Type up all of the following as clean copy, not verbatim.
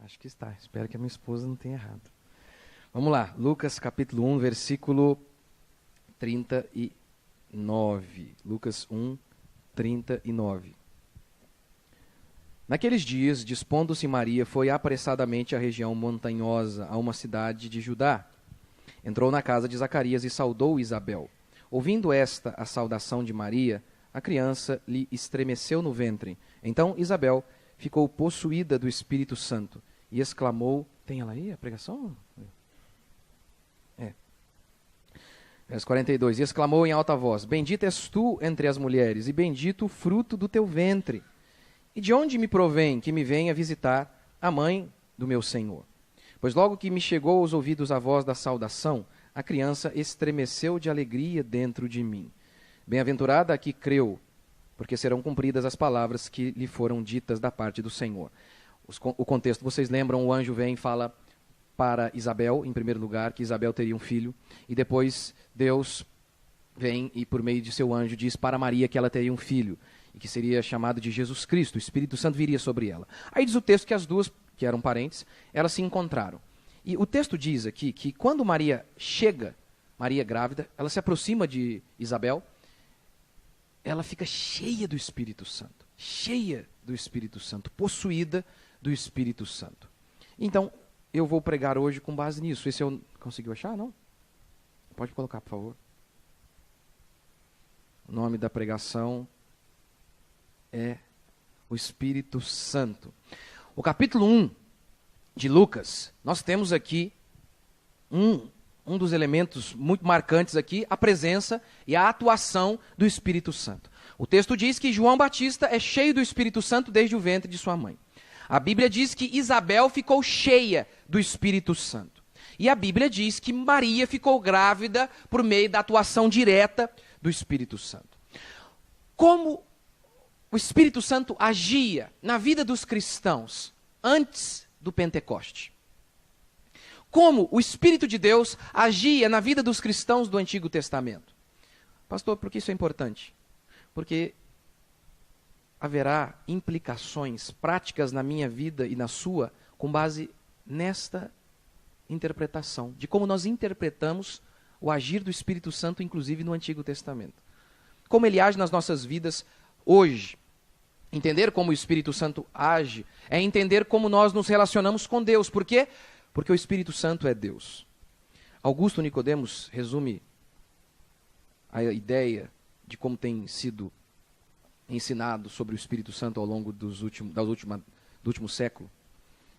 Acho que está. Espero que a minha esposa não tenha errado. Vamos lá. Lucas capítulo 1, versículo 39. Lucas 1, 39. Naqueles dias, dispondo-se Maria, foi apressadamente à região montanhosa, a uma cidade de Judá. Entrou na casa de Zacarias e saudou Isabel. Ouvindo esta a saudação de Maria, a criança lhe estremeceu no ventre. Então Isabel ficou possuída do Espírito Santo e exclamou... Tem ela aí, a pregação? Verso 42. E exclamou em alta voz: Bendita és tu entre as mulheres, e bendito o fruto do teu ventre. E de onde me provém que me venha visitar a mãe do meu Senhor? Pois logo que me chegou aos ouvidos a voz da saudação, a criança estremeceu de alegria dentro de mim. Bem-aventurada a que creu, porque serão cumpridas as palavras que lhe foram ditas da parte do Senhor. O contexto, vocês lembram, o anjo vem e fala para Isabel, em primeiro lugar, que Isabel teria um filho, e depois Deus vem e, por meio de seu anjo, diz para Maria que ela teria um filho, e que seria chamado de Jesus Cristo, o Espírito Santo viria sobre ela. Aí diz o texto que as duas, que eram parentes, elas se encontraram. E o texto diz aqui que quando Maria chega, Maria grávida, ela se aproxima de Isabel, ela fica cheia do Espírito Santo, possuída do Espírito Santo. Então, eu vou pregar hoje com base nisso. Esse eu conseguiu achar, não? Pode colocar, por favor. O nome da pregação é o Espírito Santo. O capítulo 1 de Lucas, nós temos aqui um dos elementos muito marcantes aqui, a presença e a atuação do Espírito Santo. O texto diz que João Batista é cheio do Espírito Santo desde o ventre de sua mãe. A Bíblia diz que Isabel ficou cheia do Espírito Santo. E a Bíblia diz que Maria ficou grávida por meio da atuação direta do Espírito Santo. Como o Espírito Santo agia na vida dos cristãos antes do Pentecoste? Como o Espírito de Deus agia na vida dos cristãos do Antigo Testamento? Pastor, por que isso é importante? Porque haverá implicações práticas na minha vida e na sua com base nesta interpretação, de como nós interpretamos o agir do Espírito Santo, inclusive no Antigo Testamento. Como ele age nas nossas vidas hoje. Entender como o Espírito Santo age é entender como nós nos relacionamos com Deus. Por quê? Porque o Espírito Santo é Deus. Augusto Nicodemos resume a ideia de como tem sido ensinado sobre o Espírito Santo ao longo do último século.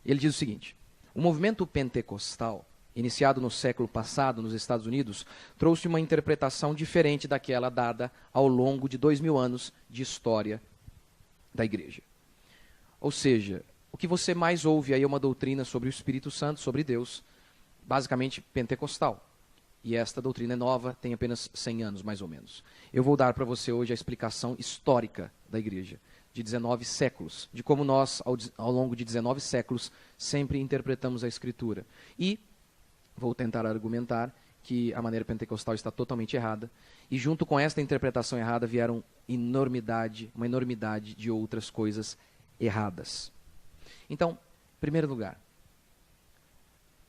Ele diz o seguinte: o movimento pentecostal, iniciado no século passado nos Estados Unidos, trouxe uma interpretação diferente daquela dada ao longo de 2000 anos de história da igreja. Ou seja, o que você mais ouve aí é uma doutrina sobre o Espírito Santo, sobre Deus, basicamente pentecostal. E esta doutrina é nova, tem apenas 100 anos, mais ou menos. Eu vou dar para você hoje a explicação histórica da igreja, de 19 séculos, de como nós, ao longo de 19 séculos, sempre interpretamos a Escritura. E vou tentar argumentar que a maneira pentecostal está totalmente errada, e junto com esta interpretação errada vieram uma enormidade de outras coisas erradas. Então, em primeiro lugar,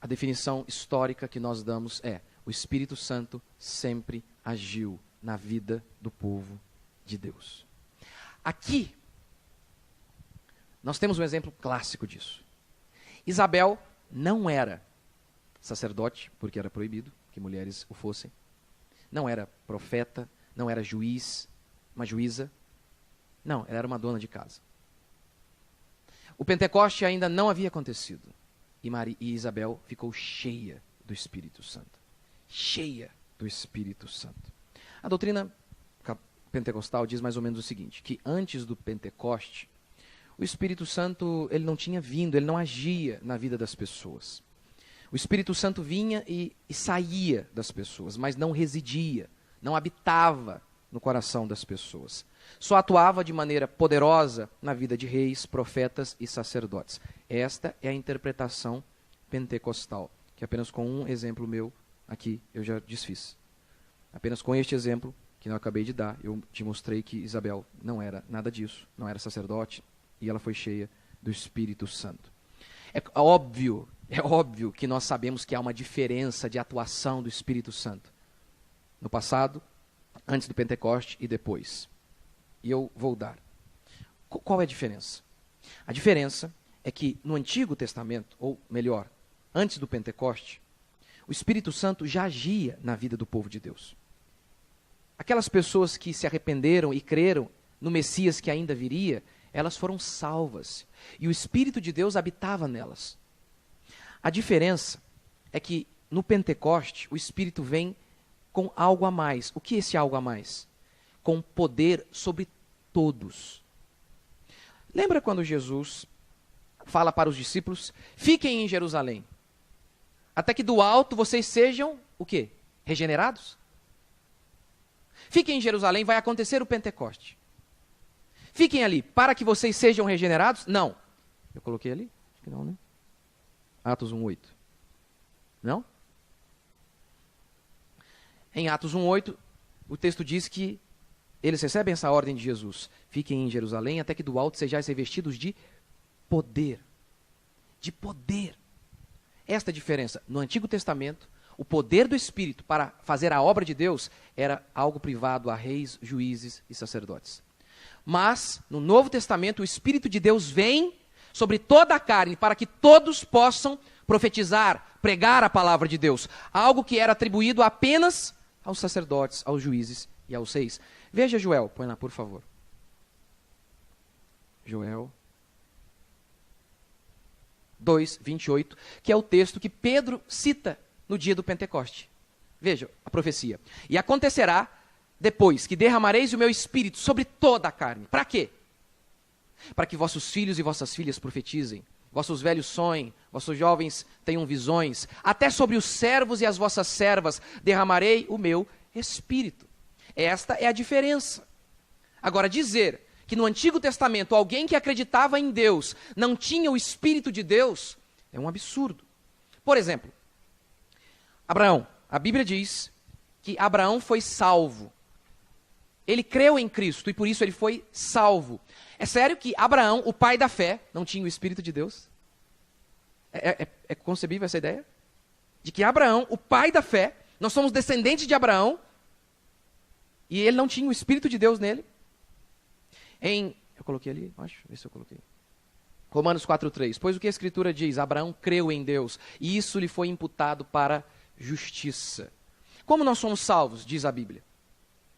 a definição histórica que nós damos é: o Espírito Santo sempre agiu na vida do povo de Deus. Aqui, nós temos um exemplo clássico disso. Isabel não era sacerdote, porque era proibido que mulheres o fossem. Não era profeta, não era juiz, uma juíza. Não, ela era uma dona de casa. O Pentecoste ainda não havia acontecido. E Isabel ficou cheia do Espírito Santo. Cheia do Espírito Santo. A doutrina pentecostal diz mais ou menos o seguinte, que antes do Pentecoste, o Espírito Santo ele não tinha vindo, ele não agia na vida das pessoas. O Espírito Santo vinha e saía das pessoas, mas não residia, não habitava no coração das pessoas. Só atuava de maneira poderosa na vida de reis, profetas e sacerdotes. Esta é a interpretação pentecostal, que apenas com um exemplo meu aqui eu já desfiz. Apenas com este exemplo que eu acabei de dar, eu te mostrei que Isabel não era nada disso, não era sacerdote, e ela foi cheia do Espírito Santo. É óbvio que nós sabemos que há uma diferença de atuação do Espírito Santo. No passado, antes do Pentecoste e depois. E eu vou dar. Qual é a diferença? A diferença é que no Antigo Testamento, ou melhor, antes do Pentecoste, o Espírito Santo já agia na vida do povo de Deus. Aquelas pessoas que se arrependeram e creram no Messias que ainda viria, elas foram salvas. E o Espírito de Deus habitava nelas. A diferença é que no Pentecoste o Espírito vem com algo a mais. O que é esse algo a mais? Com poder sobre todos. Lembra quando Jesus fala para os discípulos: fiquem em Jerusalém, até que do alto vocês sejam o quê? Regenerados? Fiquem em Jerusalém, vai acontecer o Pentecoste. Fiquem ali, para que vocês sejam regenerados? Não. Eu coloquei ali? Acho que não, né? Atos 1:8. Não? Em Atos 1:8, o texto diz que eles recebem essa ordem de Jesus: fiquem em Jerusalém, até que do alto sejais revestidos de poder. De poder. Esta é a diferença. No Antigo Testamento, o poder do Espírito para fazer a obra de Deus era algo privado a reis, juízes e sacerdotes. Mas, no Novo Testamento, o Espírito de Deus vem sobre toda a carne para que todos possam profetizar, pregar a palavra de Deus. Algo que era atribuído apenas aos sacerdotes, aos juízes e aos reis. Veja Joel, põe lá por favor. Joel 2:28, que é o texto que Pedro cita no dia do Pentecoste. Veja a profecia. E acontecerá depois que derramareis o meu espírito sobre toda a carne. Para quê? Para que vossos filhos e vossas filhas profetizem, vossos velhos sonhem, vossos jovens tenham visões, até sobre os servos e as vossas servas derramarei o meu espírito. Esta é a diferença. Agora, dizer que no Antigo Testamento alguém que acreditava em Deus não tinha o Espírito de Deus é um absurdo. Por exemplo, Abraão. A Bíblia diz que Abraão foi salvo. Ele creu em Cristo e por isso ele foi salvo. É sério que Abraão, o pai da fé, não tinha o Espírito de Deus? É concebível essa ideia? De que Abraão, o pai da fé, nós somos descendentes de Abraão e ele não tinha o Espírito de Deus nele? Eu coloquei ali, acho, ver se eu coloquei. Romanos 4:3. Pois o que a Escritura diz? Abraão creu em Deus e isso lhe foi imputado para justiça. Como nós somos salvos, diz a Bíblia?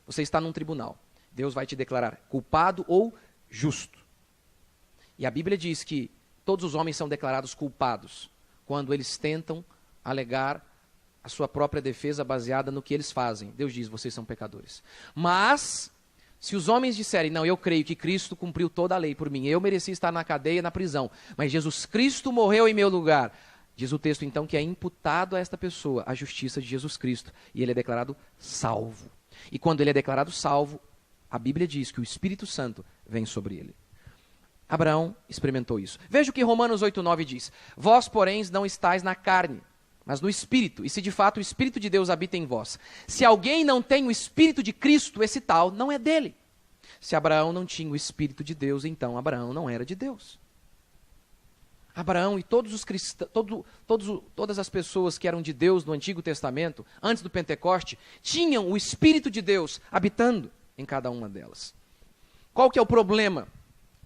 Você está num tribunal. Deus vai te declarar culpado ou justo. E a Bíblia diz que todos os homens são declarados culpados quando eles tentam alegar a sua própria defesa baseada no que eles fazem. Deus diz, vocês são pecadores. Mas, se os homens disserem, não, eu creio que Cristo cumpriu toda a lei por mim, eu mereci estar na cadeia, na prisão, mas Jesus Cristo morreu em meu lugar. Diz o texto então que é imputado a esta pessoa a justiça de Jesus Cristo e ele é declarado salvo. E quando ele é declarado salvo, a Bíblia diz que o Espírito Santo vem sobre ele. Abraão experimentou isso. Veja o que Romanos 8:9 diz. Vós, porém, não estáis na carne, mas no Espírito, e se de fato o Espírito de Deus habita em vós. Se alguém não tem o Espírito de Cristo, esse tal não é dele. Se Abraão não tinha o Espírito de Deus, então Abraão não era de Deus. Abraão e todos os cristãos, todas as pessoas que eram de Deus no Antigo Testamento, antes do Pentecoste, tinham o Espírito de Deus habitando em cada uma delas. Qual que é o problema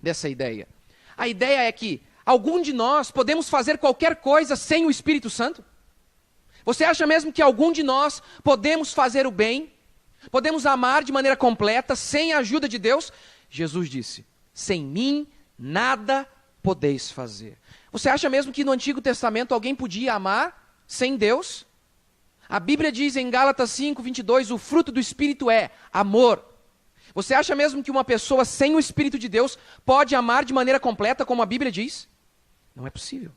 dessa ideia? A ideia é que algum de nós podemos fazer qualquer coisa sem o Espírito Santo? Você acha mesmo que algum de nós podemos fazer o bem? Podemos amar de maneira completa sem a ajuda de Deus? Jesus disse, sem mim nada podeis fazer. Você acha mesmo que no Antigo Testamento alguém podia amar sem Deus? A Bíblia diz em Gálatas 5:22, o fruto do Espírito é amor. Você acha mesmo que uma pessoa sem o Espírito de Deus pode amar de maneira completa, como a Bíblia diz? Não é possível.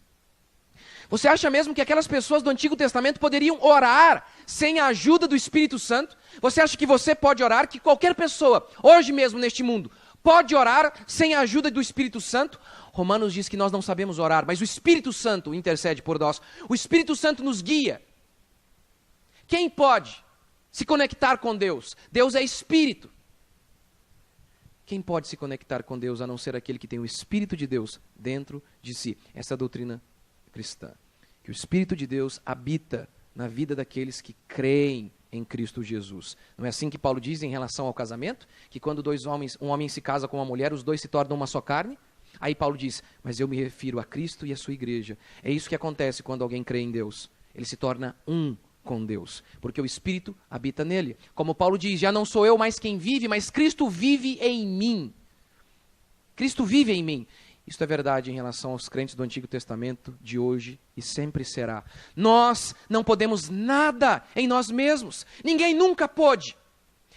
Você acha mesmo que aquelas pessoas do Antigo Testamento poderiam orar sem a ajuda do Espírito Santo? Você acha que você pode orar, que qualquer pessoa, hoje mesmo neste mundo, pode orar sem a ajuda do Espírito Santo? Romanos diz que nós não sabemos orar, mas o Espírito Santo intercede por nós. O Espírito Santo nos guia. Quem pode se conectar com Deus? Deus é Espírito. Quem pode se conectar com Deus a não ser aquele que tem o Espírito de Deus dentro de si? Essa é a doutrina cristã. Que o Espírito de Deus habita na vida daqueles que creem em Cristo Jesus. Não é assim que Paulo diz em relação ao casamento? Que quando um homem se casa com uma mulher, os dois se tornam uma só carne? Aí Paulo diz, mas eu me refiro a Cristo e a sua igreja. É isso que acontece quando alguém crê em Deus. Ele se torna um com Deus, porque o Espírito habita nele. Como Paulo diz, já não sou eu mais quem vive, mas Cristo vive em mim. Cristo vive em mim. Isso é verdade em relação aos crentes do Antigo Testamento, de hoje e sempre será. Nós não podemos nada em nós mesmos. Ninguém nunca pôde.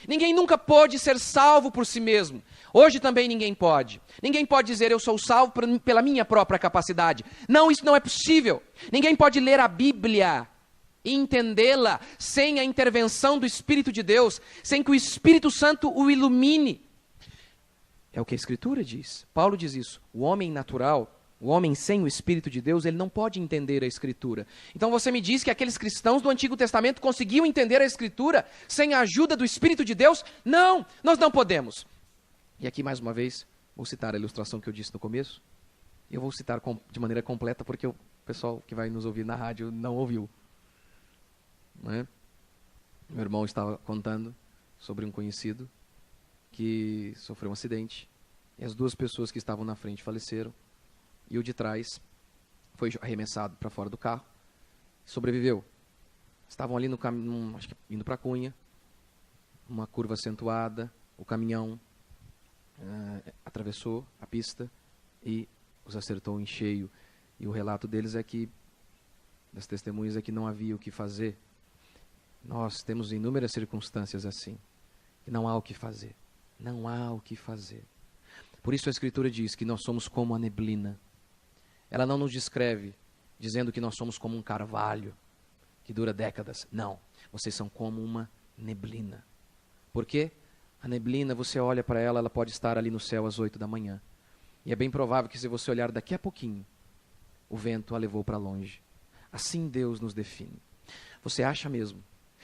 Ninguém nunca pôde ser salvo por si mesmo. Hoje também ninguém pode. Ninguém pode dizer eu sou salvo pela minha própria capacidade. Não, isso não é possível. Ninguém pode ler a Bíblia e entendê-la sem a intervenção do Espírito de Deus, sem que o Espírito Santo o ilumine. É o que a Escritura diz. Paulo diz isso. O homem natural, o homem sem o Espírito de Deus, ele não pode entender a Escritura. Então você me diz que aqueles cristãos do Antigo Testamento conseguiam entender a Escritura sem a ajuda do Espírito de Deus? Não, nós não podemos. E aqui, mais uma vez, vou citar a ilustração que eu disse no começo. E eu vou citar de maneira completa, porque o pessoal que vai nos ouvir na rádio não ouviu. Não é? Meu irmão estava contando sobre um conhecido que sofreu um acidente, e as duas pessoas que estavam na frente faleceram, e o de trás foi arremessado para fora do carro, sobreviveu. Estavam ali no caminho, acho que indo para a Cunha, uma curva acentuada, o caminhão atravessou a pista e os acertou em cheio. E o relato deles é que, das testemunhas, é que não havia o que fazer. Nós temos inúmeras circunstâncias assim, e não há o que fazer. Não há o que fazer. Por isso a Escritura diz que nós somos como a neblina. Ela não nos descreve dizendo que nós somos como um carvalho que dura décadas. Não, vocês são como uma neblina. Por quê? A neblina, você olha para ela, ela pode estar ali no céu às 8 da manhã. E é bem provável que se você olhar daqui a pouquinho, o vento a levou para longe. Assim Deus nos define. Você acha mesmo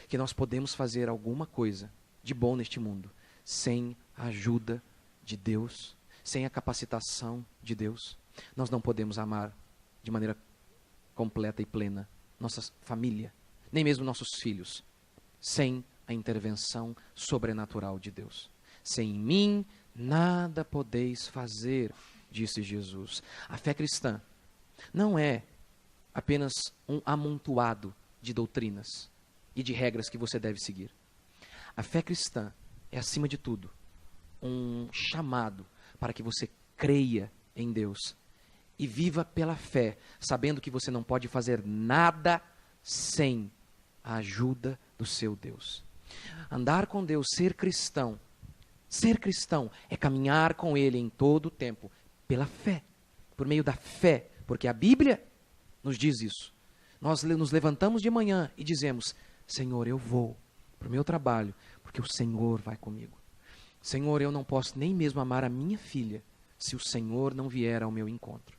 que nós podemos fazer alguma coisa de bom neste mundo sem a ajuda de Deus, sem a capacitação de Deus? Nós não podemos amar de maneira completa e plena nossa família, nem mesmo nossos filhos, sem a intervenção sobrenatural de Deus. Sem mim, nada podeis fazer, disse Jesus. A fé cristã não é apenas um amontoado de doutrinas e de regras que você deve seguir. A fé cristã é, acima de tudo, um chamado para que você creia em Deus e viva pela fé, sabendo que você não pode fazer nada sem a ajuda do seu Deus. Andar com Deus, ser cristão é caminhar com Ele em todo o tempo, pela fé, por meio da fé, porque a Bíblia nos diz isso. Nós nos levantamos de manhã e dizemos: Senhor, eu vou para o meu trabalho, porque o Senhor vai comigo. Senhor, eu não posso nem mesmo amar a minha filha, se o Senhor não vier ao meu encontro.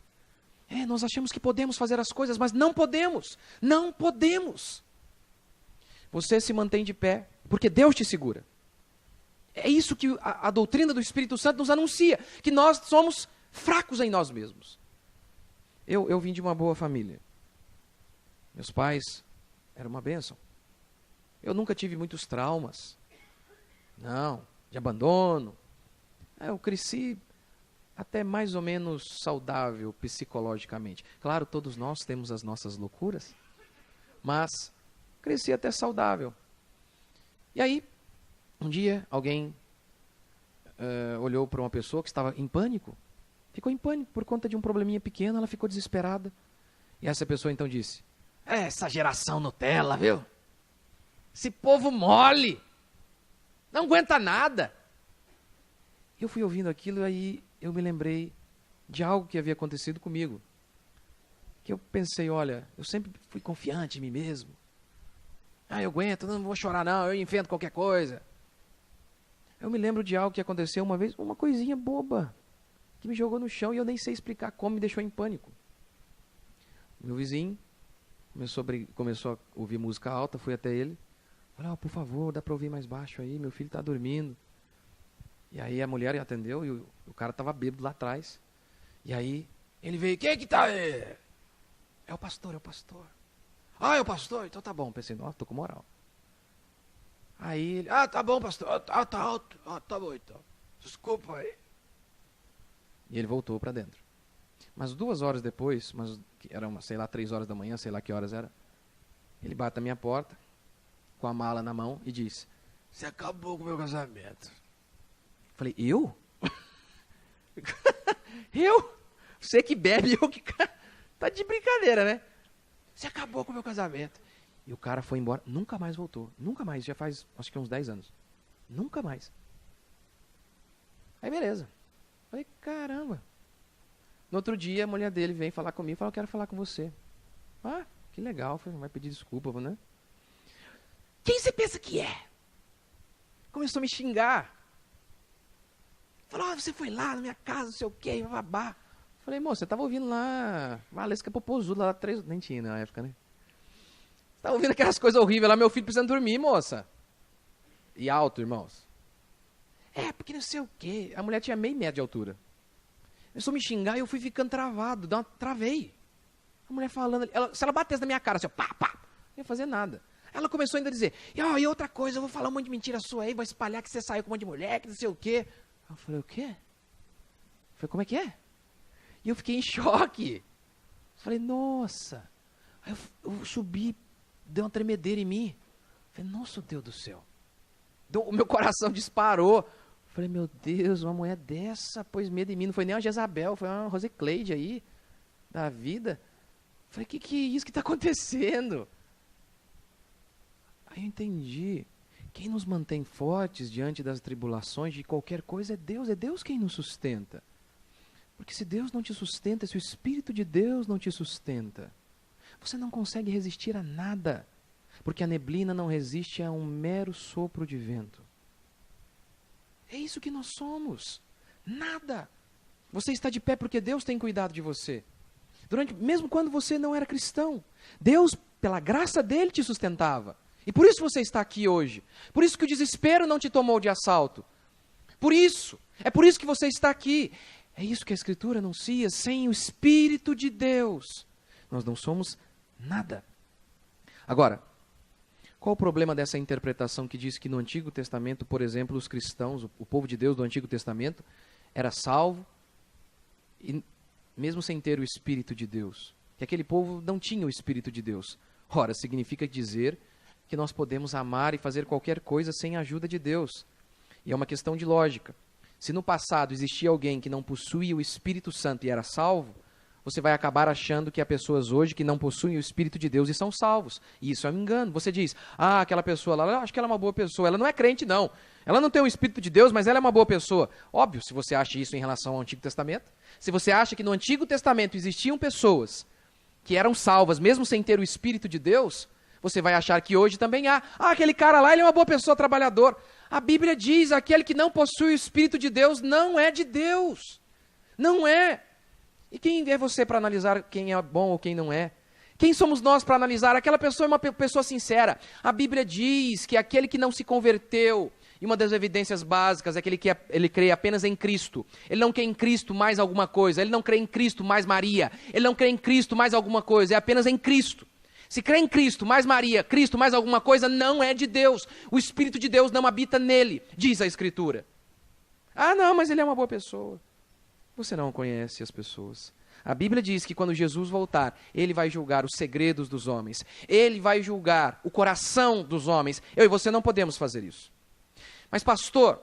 Nós achamos que podemos fazer as coisas, mas não podemos. Não podemos. Você se mantém de pé, porque Deus te segura. É isso que a doutrina do Espírito Santo nos anuncia, que nós somos fracos em nós mesmos. Eu vim de uma boa família. Meus pais eram uma bênção. Eu nunca tive muitos traumas. Não, de abandono. Eu cresci até mais ou menos saudável psicologicamente. Claro, todos nós temos as nossas loucuras, mas cresci até saudável. E aí, um dia, alguém olhou para uma pessoa que estava em pânico. Ficou em pânico por conta de um probleminha pequeno, ela ficou desesperada. E essa pessoa então disse: essa geração Nutella, viu? Esse povo mole, não aguenta nada. Eu fui ouvindo aquilo e aí eu me lembrei de algo que havia acontecido comigo. Que eu pensei, olha, eu sempre fui confiante em mim mesmo. Eu aguento, não vou chorar não, eu invento qualquer coisa. Eu me lembro de algo que aconteceu uma vez, uma coisinha boba, que me jogou no chão e eu nem sei explicar como, me deixou em pânico. Meu vizinho começou a ouvir música alta, fui até ele. Falei: por favor, dá para ouvir mais baixo aí, meu filho está dormindo. E aí a mulher atendeu e o cara estava bêbado lá atrás. E aí ele veio: quem que tá aí? É o pastor, é o pastor. Ah, é o pastor? Então tá bom. Pensei, nossa, tô com moral. Aí ele, tá bom, pastor. Tá alto. Tá bom então. Desculpa aí. E ele voltou para dentro. Mas 2 horas depois, eram, sei lá, 3 horas da manhã, sei lá que horas era, ele bate na minha porta, com a mala na mão, e diz, você acabou com o meu casamento. Falei, eu? Eu? Você que bebe, eu que... Tá de brincadeira, né? Você acabou com o meu casamento. E o cara foi embora, nunca mais voltou. Nunca mais, já faz, acho que uns 10 anos. Nunca mais. Aí beleza. Falei, caramba. No outro dia, a mulher dele vem falar comigo e fala, eu quero falar com você. Ah, que legal, vai pedir desculpa, né? Quem você pensa que é? Começou a me xingar. Falou, você foi lá na minha casa, não sei o quê, babá. Falei, moça, você tava ouvindo lá, Valesca Popozuda, lá 3, nem tinha na época, né? Você tava ouvindo aquelas coisas horríveis lá, meu filho precisando dormir, moça. E alto, irmãos. Porque não sei o quê. A mulher tinha meio metro de altura. Começou a me xingar e eu fui ficando travado, travei. A mulher falando, se ela batesse na minha cara, assim, pá, não ia fazer nada. Ela começou ainda a dizer, e outra coisa, eu vou falar um monte de mentira sua aí, vou espalhar que você saiu com um monte de mulher, que não sei o quê. Eu falei, o quê? Eu falei, como é que é? E eu fiquei em choque. Falei, nossa. Aí eu subi, deu uma tremedeira em mim. Falei, nossa, Deus do céu. O meu coração disparou. Falei, meu Deus, uma mulher dessa pôs medo em mim. Não foi nem uma Jezabel, foi uma Rosicleide aí, da vida. Falei, que é isso que está acontecendo? Aí eu entendi. Quem nos mantém fortes diante das tribulações de qualquer coisa é Deus quem nos sustenta. Porque se Deus não te sustenta, se o Espírito de Deus não te sustenta, você não consegue resistir a nada. Porque a neblina não resiste a um mero sopro de vento. É isso que nós somos. Nada. Você está de pé porque Deus tem cuidado de você. Mesmo quando você não era cristão, Deus, pela graça dele, te sustentava. E por isso você está aqui hoje. Por isso que o desespero não te tomou de assalto. Por isso. É por isso que você está aqui. É isso que a Escritura anuncia. Sem o Espírito de Deus, nós não somos nada. Agora, qual o problema dessa interpretação que diz que no Antigo Testamento, por exemplo, os cristãos, o povo de Deus do Antigo Testamento, era salvo, e mesmo sem ter o Espírito de Deus? Que aquele povo não tinha o Espírito de Deus. Ora, significa dizer que nós podemos amar e fazer qualquer coisa sem a ajuda de Deus. E é uma questão de lógica. Se no passado existia alguém que não possuía o Espírito Santo e era salvo, você vai acabar achando que há pessoas hoje que não possuem o Espírito de Deus e são salvos. E isso é um engano. Você diz, aquela pessoa lá, eu acho que ela é uma boa pessoa. Ela não é crente, não. Ela não tem o Espírito de Deus, mas ela é uma boa pessoa. Óbvio, se você acha isso em relação ao Antigo Testamento. Se você acha que no Antigo Testamento existiam pessoas que eram salvas, mesmo sem ter o Espírito de Deus, você vai achar que hoje também há. Aquele cara lá, ele é uma boa pessoa, trabalhador. A Bíblia diz, aquele que não possui o Espírito de Deus não é de Deus. Não é. E quem é você para analisar quem é bom ou quem não é? Quem somos nós para analisar? Aquela pessoa é uma pessoa sincera. A Bíblia diz que aquele que não se converteu, e uma das evidências básicas é que ele crê apenas em Cristo. Ele não crê em Cristo mais alguma coisa. Ele não crê em Cristo mais Maria. Ele não crê em Cristo mais alguma coisa. É apenas em Cristo. Se crê em Cristo mais Maria, Cristo mais alguma coisa, não é de Deus. O Espírito de Deus não habita nele, diz a Escritura. Não, mas ele é uma boa pessoa. Você não conhece as pessoas. A Bíblia diz que quando Jesus voltar, ele vai julgar os segredos dos homens. Ele vai julgar o coração dos homens. Eu e você não podemos fazer isso. Mas pastor,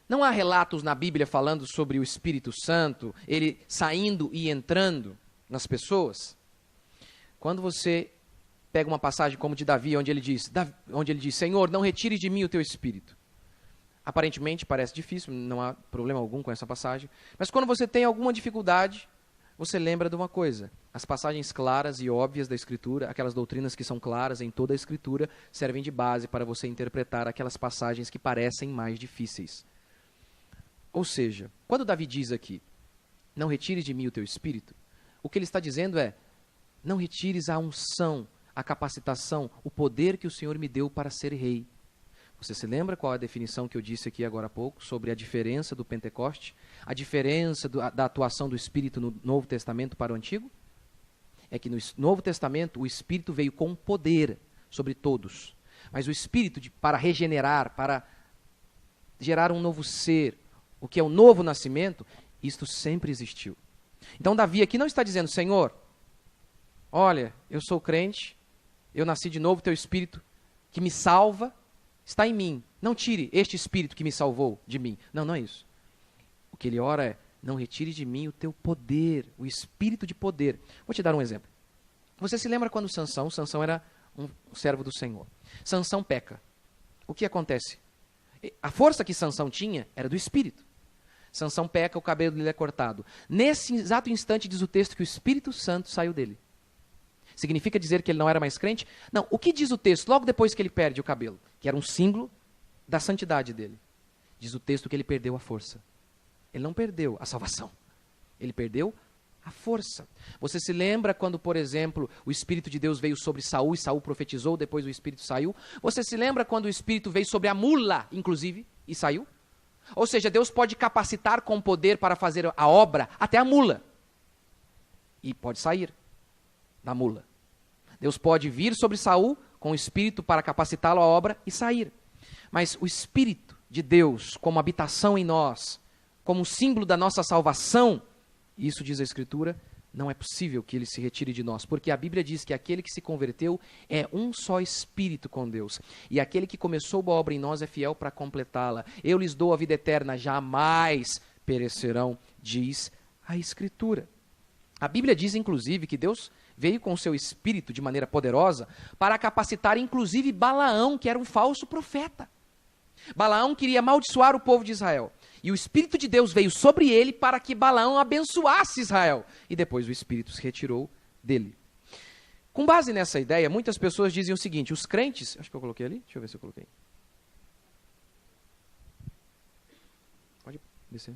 não há relatos na Bíblia falando sobre o Espírito Santo, ele saindo e entrando nas pessoas? Quando você pega uma passagem como de Davi, onde ele diz, Senhor, não retire de mim o teu Espírito. Aparentemente parece difícil, não há problema algum com essa passagem. Mas quando você tem alguma dificuldade, você lembra de uma coisa. As passagens claras e óbvias da Escritura, aquelas doutrinas que são claras em toda a Escritura, servem de base para você interpretar aquelas passagens que parecem mais difíceis. Ou seja, quando Davi diz aqui, não retire de mim o teu Espírito, o que ele está dizendo é, não retires a unção, a capacitação, o poder que o Senhor me deu para ser rei. Você se lembra qual é a definição que eu disse aqui agora há pouco, sobre a diferença do Pentecoste? A diferença da atuação do Espírito no Novo Testamento para o Antigo? é que no Novo Testamento o Espírito veio com poder sobre todos. Mas o Espírito para regenerar, para gerar um novo ser, o que é o novo nascimento, isto sempre existiu. Então Davi aqui não está dizendo, Senhor, olha, eu sou crente, eu nasci de novo, teu Espírito que me salva está em mim. Não tire este Espírito que me salvou de mim. Não, não é isso. O que ele ora é, não retire de mim o teu poder, o Espírito de poder. Vou te dar um exemplo. Você se lembra quando Sansão era um servo do Senhor. Sansão peca. O que acontece? A força que Sansão tinha era do Espírito. Sansão peca, o cabelo dele é cortado. Nesse exato instante diz o texto que o Espírito Santo saiu dele. Significa dizer que ele não era mais crente? Não, o que diz o texto logo depois que ele perde o cabelo? Que era um símbolo da santidade dele. Diz o texto que ele perdeu a força. Ele não perdeu a salvação. Ele perdeu a força. Você se lembra quando, por exemplo, o Espírito de Deus veio sobre Saul e Saul profetizou, depois o Espírito saiu? Você se lembra quando o Espírito veio sobre a mula, inclusive, e saiu? Ou seja, Deus pode capacitar com poder para fazer a obra até a mula. E pode sair da mula. Deus pode vir sobre Saul com o Espírito para capacitá-lo à obra e sair. Mas o Espírito de Deus como habitação em nós, como símbolo da nossa salvação, isso diz a Escritura, não é possível que ele se retire de nós, porque a Bíblia diz que aquele que se converteu é um só Espírito com Deus, e aquele que começou a obra em nós é fiel para completá-la. Eu lhes dou a vida eterna, jamais perecerão, diz a Escritura. A Bíblia diz, inclusive, que Deus veio com o seu Espírito de maneira poderosa para capacitar, inclusive, Balaão, que era um falso profeta. Balaão queria amaldiçoar o povo de Israel. E o Espírito de Deus veio sobre ele para que Balaão abençoasse Israel. E depois o Espírito se retirou dele. Com base nessa ideia, muitas pessoas dizem o seguinte, os crentes... Acho que eu coloquei ali, deixa eu ver se eu coloquei. Pode descer.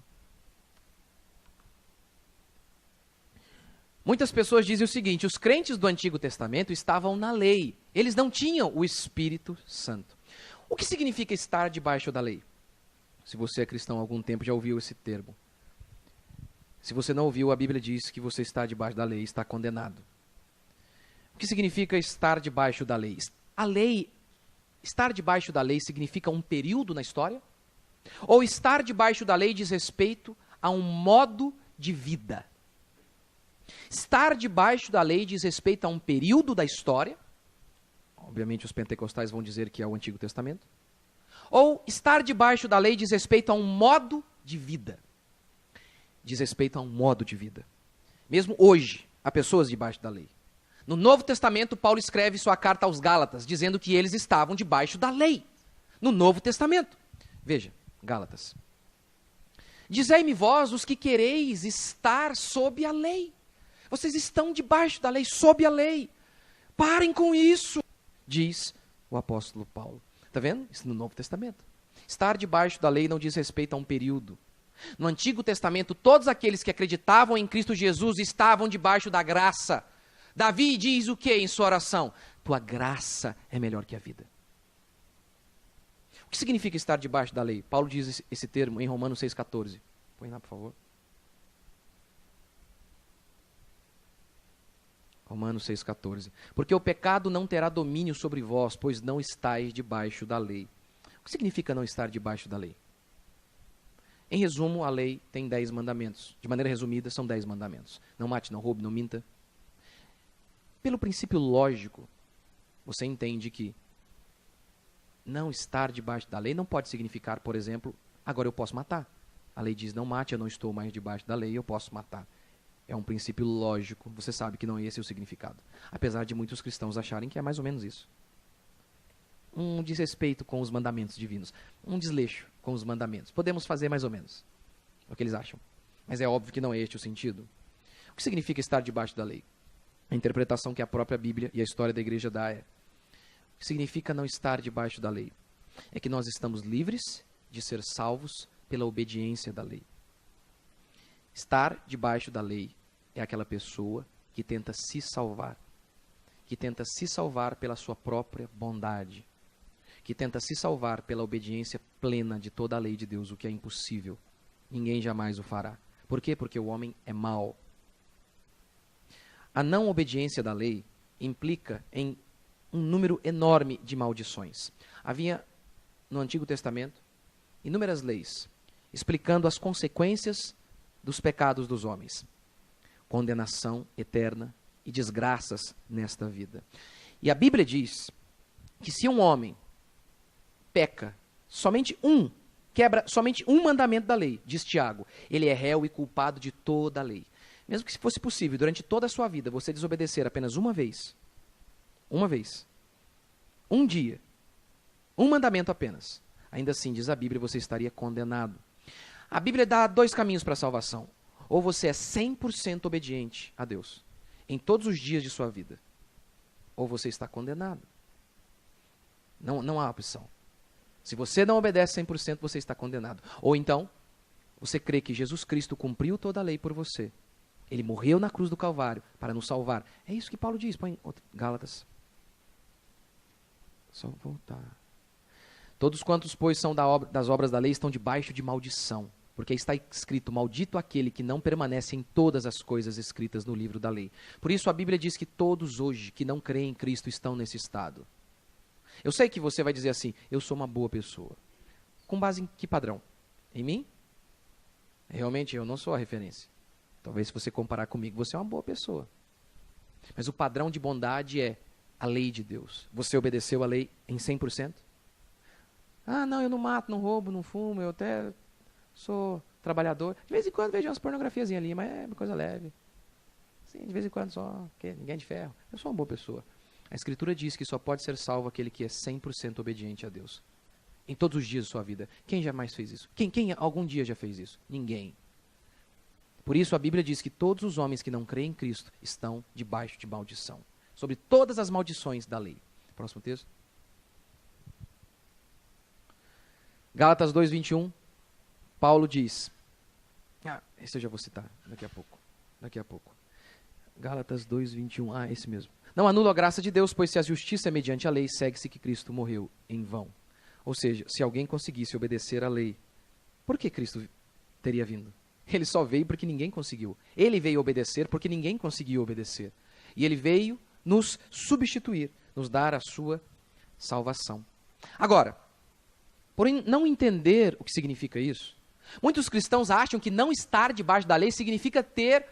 Muitas pessoas dizem o seguinte, os crentes do Antigo Testamento estavam na lei. Eles não tinham o Espírito Santo. O que significa estar debaixo da lei? Se você é cristão há algum tempo, já ouviu esse termo. Se você não ouviu, a Bíblia diz que você está debaixo da lei, está condenado. O que significa estar debaixo da lei? Estar debaixo da lei significa um período na história? Ou estar debaixo da lei diz respeito a um modo de vida? Estar debaixo da lei diz respeito a um período da história? Obviamente os pentecostais vão dizer que é o Antigo Testamento. Ou estar debaixo da lei diz respeito a um modo de vida. Diz respeito a um modo de vida. Mesmo hoje, há pessoas debaixo da lei. No Novo Testamento, Paulo escreve sua carta aos Gálatas, dizendo que eles estavam debaixo da lei. No Novo Testamento. Veja, Gálatas. Dizei-me vós os que quereis estar sob a lei. Vocês estão debaixo da lei, sob a lei. Parem com isso, diz o apóstolo Paulo. Está vendo? Isso no Novo Testamento. Estar debaixo da lei não diz respeito a um período. No Antigo Testamento, todos aqueles que acreditavam em Cristo Jesus estavam debaixo da graça. Davi diz o que em sua oração? Tua graça é melhor que a vida. O que significa estar debaixo da lei? Paulo diz esse termo em Romanos 6,14. Põe lá, por favor. Romanos 6,14. Porque o pecado não terá domínio sobre vós, pois não estáis debaixo da lei. O que significa não estar debaixo da lei? Em resumo, a lei tem 10 mandamentos. De maneira resumida, são 10 mandamentos. Não mate, não roube, não minta. Pelo princípio lógico, você entende que não estar debaixo da lei não pode significar, por exemplo, agora eu posso matar. A lei diz, não mate, eu não estou mais debaixo da lei, eu posso matar. É um princípio lógico, você sabe que não é esse o significado. Apesar de muitos cristãos acharem que é mais ou menos isso. Um desrespeito com os mandamentos divinos. Um desleixo com os mandamentos. Podemos fazer mais ou menos. É o que eles acham. Mas é óbvio que não é este o sentido. O que significa estar debaixo da lei? A interpretação que a própria Bíblia e a história da igreja dá é: o que significa não estar debaixo da lei? É que nós estamos livres de ser salvos pela obediência da lei. Estar debaixo da lei é aquela pessoa que tenta se salvar. Que tenta se salvar pela sua própria bondade. Que tenta se salvar pela obediência plena de toda a lei de Deus, o que é impossível. Ninguém jamais o fará. Por quê? Porque o homem é mau. a não obediência da lei implica em um número enorme de maldições. Havia, no Antigo Testamento, inúmeras leis explicando as consequências dos pecados dos homens. Condenação eterna e desgraças nesta vida. E a Bíblia diz que se um homem peca quebra somente um mandamento da lei, diz Tiago, ele é réu e culpado de toda a lei. Mesmo que se fosse possível, durante toda a sua vida, você desobedecer apenas uma vez, um dia, um mandamento apenas, ainda assim, diz a Bíblia, você estaria condenado. A Bíblia dá 2 caminhos para a salvação. Ou você é 100% obediente a Deus, em todos os dias de sua vida, ou você está condenado. Não há opção. Se você não obedece 100%, você está condenado. Ou então, você crê que Jesus Cristo cumpriu toda a lei por você. Ele morreu na cruz do Calvário para nos salvar. É isso que Paulo diz. Põe Gálatas. Só voltar. Todos quantos, pois, são das obras da lei estão debaixo de maldição. Porque está escrito, maldito aquele que não permanece em todas as coisas escritas no livro da lei. Por isso a Bíblia diz que todos hoje que não creem em Cristo estão nesse estado. Eu sei que você vai dizer assim, eu sou uma boa pessoa. Com base em que padrão? Em mim? Realmente eu não sou a referência. Talvez se você comparar comigo, você é uma boa pessoa. Mas o padrão de bondade é a lei de Deus. Você obedeceu a lei em 100%? Ah, não, eu não mato, não roubo, não fumo, eu até sou trabalhador. De vez em quando vejo umas pornografiazinhas ali, mas é uma coisa leve. Sim, de vez em quando só, porque ninguém é de ferro. Eu sou uma boa pessoa. A Escritura diz que só pode ser salvo aquele que é 100% obediente a Deus. Em todos os dias da sua vida. Quem jamais fez isso? Quem algum dia já fez isso? Ninguém. Por isso a Bíblia diz que todos os homens que não creem em Cristo estão debaixo de maldição. Sobre todas as maldições da lei. Próximo texto. Gálatas 2:21. Paulo diz. Esse eu já vou citar daqui a pouco. Gálatas 2:21. Esse mesmo. Não anula a graça de Deus, pois se a justiça é mediante a lei, segue-se que Cristo morreu em vão. Ou seja, se alguém conseguisse obedecer à lei, por que Cristo teria vindo? Ele só veio porque ninguém conseguiu. Ele veio obedecer porque ninguém conseguiu obedecer. E ele veio nos substituir, nos dar a sua salvação. Agora, por não entender o que significa isso, muitos cristãos acham que não estar debaixo da lei significa ter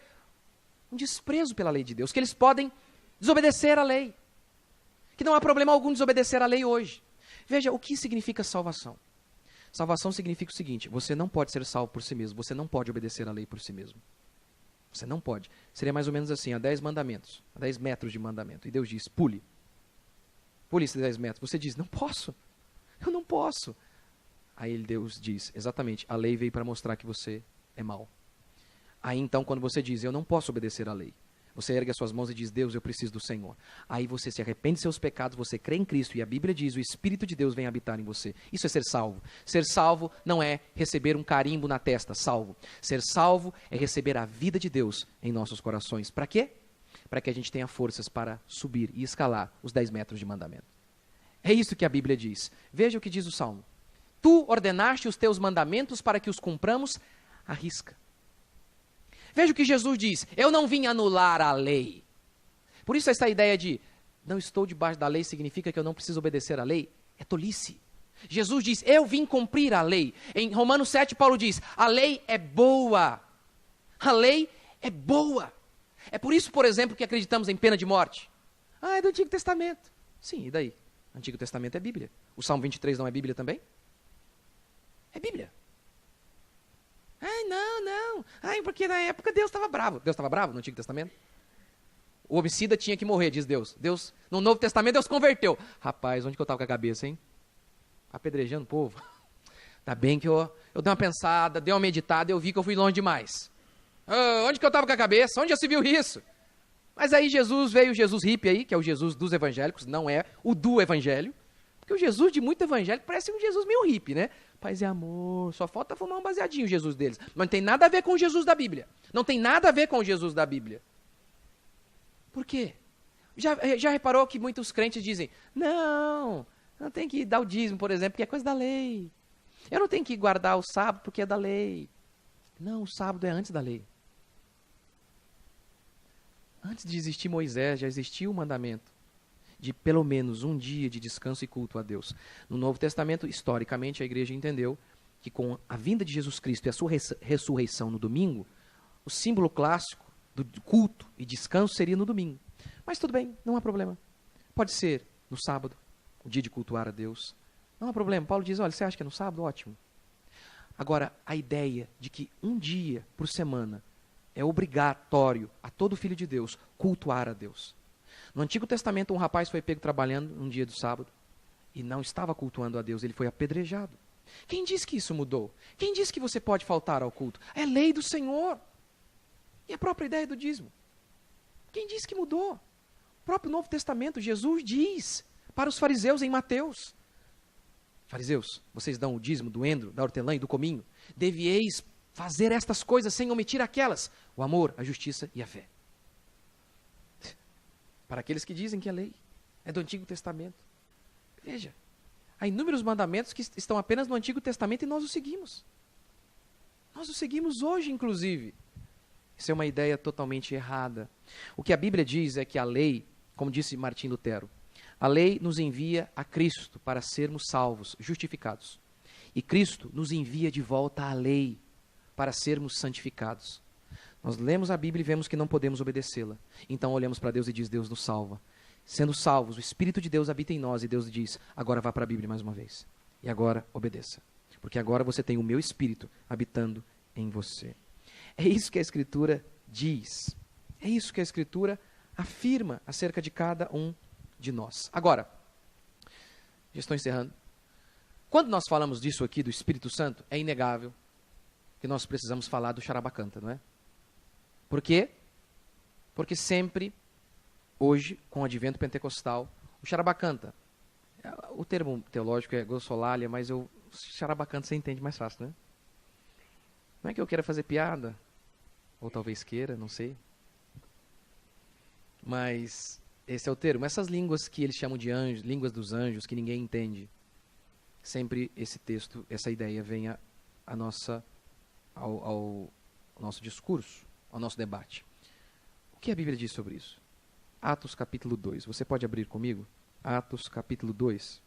um desprezo pela lei de Deus, que eles podem desobedecer a lei, que não há problema algum desobedecer a lei hoje. Veja, o que significa salvação? Salvação significa o seguinte, você não pode ser salvo por si mesmo, você não pode obedecer a lei por si mesmo. Você não pode. Seria mais ou menos assim, há 10 mandamentos, há 10 metros de mandamento. E Deus diz, pule esses 10 metros. Você diz, não posso, eu não posso. Aí Deus diz, exatamente, a lei veio para mostrar que você é mau. Aí então, quando você diz, eu não posso obedecer à lei, você ergue as suas mãos e diz, Deus, eu preciso do Senhor. Aí você se arrepende de seus pecados, você crê em Cristo e a Bíblia diz, o Espírito de Deus vem habitar em você. Isso é ser salvo. Ser salvo não é receber um carimbo na testa, salvo. Ser salvo é receber a vida de Deus em nossos corações. Para quê? Para que a gente tenha forças para subir e escalar os 10 metros de mandamento. É isso que a Bíblia diz. Veja o que diz o Salmo. Tu ordenaste os teus mandamentos para que os cumpramos à risca. Veja o que Jesus diz, eu não vim anular a lei. Por isso essa ideia de não estou debaixo da lei significa que eu não preciso obedecer à lei, é tolice. Jesus diz, eu vim cumprir a lei. Em Romanos 7, Paulo diz, a lei é boa. A lei é boa. É por isso, por exemplo, que acreditamos em pena de morte. É do Antigo Testamento. Sim, e daí? Antigo Testamento é Bíblia. O Salmo 23 não é Bíblia também? É Bíblia. Não. Porque na época Deus estava bravo. Deus estava bravo no Antigo Testamento? O homicida tinha que morrer, diz Deus. Deus, no Novo Testamento, Deus converteu. Rapaz, onde que eu estava com a cabeça, hein? Apedrejando o povo. Tá bem que eu dei uma pensada, dei uma meditada, eu vi que eu fui longe demais. Onde que eu estava com a cabeça? Onde já se viu isso? Mas aí Jesus veio, o Jesus hippie aí, que é o Jesus dos evangélicos, não é o do evangelho. Porque o Jesus de muito evangélico parece um Jesus meio hippie, né? Paz e amor, só falta fumar um baseadinho o Jesus deles. Mas não tem nada a ver com o Jesus da Bíblia. Não tem nada a ver com o Jesus da Bíblia. Por quê? Já reparou que muitos crentes dizem, não tem que dar o dízimo, por exemplo, porque é coisa da lei. Eu não tenho que guardar o sábado porque é da lei. Não, o sábado é antes da lei. Antes de existir Moisés, já existia o mandamento de pelo menos um dia de descanso e culto a Deus. No Novo Testamento, historicamente, a igreja entendeu que com a vinda de Jesus Cristo e a sua ressurreição no domingo, o símbolo clássico do culto e descanso seria no domingo. Mas tudo bem, não há problema. Pode ser no sábado, o dia de cultuar a Deus. Não há problema. Paulo diz, olha, você acha que é no sábado? Ótimo. Agora, a ideia de que um dia por semana é obrigatório a todo filho de Deus cultuar a Deus. No Antigo Testamento, um rapaz foi pego trabalhando um dia do sábado e não estava cultuando a Deus, ele foi apedrejado. Quem diz que isso mudou? Quem diz que você pode faltar ao culto? É lei do Senhor. E a própria ideia do dízimo. Quem diz que mudou? O próprio Novo Testamento, Jesus diz para os fariseus em Mateus: fariseus, vocês dão o dízimo do endro, da hortelã e do cominho. Devieis fazer estas coisas sem omitir aquelas: o amor, a justiça e a fé. Para aqueles que dizem que a lei é do Antigo Testamento. Veja, há inúmeros mandamentos que estão apenas no Antigo Testamento e nós os seguimos. Nós os seguimos hoje, inclusive. Isso é uma ideia totalmente errada. O que a Bíblia diz é que a lei, como disse Martim Lutero, a lei nos envia a Cristo para sermos salvos, justificados. E Cristo nos envia de volta à lei para sermos santificados. Nós lemos a Bíblia e vemos que não podemos obedecê-la. Então olhamos para Deus e diz, Deus nos salva. Sendo salvos, o Espírito de Deus habita em nós e Deus diz, agora vá para a Bíblia mais uma vez. E agora obedeça. Porque agora você tem o meu Espírito habitando em você. É isso que a Escritura diz. É isso que a Escritura afirma acerca de cada um de nós. Agora, já estou encerrando. Quando nós falamos disso aqui, do Espírito Santo, é inegável que nós precisamos falar do Charabacanta, não é? Por quê? Porque sempre, hoje, com o advento pentecostal, o Charabacanta, o termo teológico é glossolalia, mas o Charabacanta você entende mais fácil, né? Não é que eu queira fazer piada, ou talvez queira, não sei. Mas esse é o termo. Essas línguas que eles chamam de anjos, línguas dos anjos, que ninguém entende. Sempre esse texto, essa ideia vem ao nosso discurso, ao nosso debate. O que a Bíblia diz sobre isso? Atos capítulo 2. Você pode abrir comigo? Atos capítulo 2.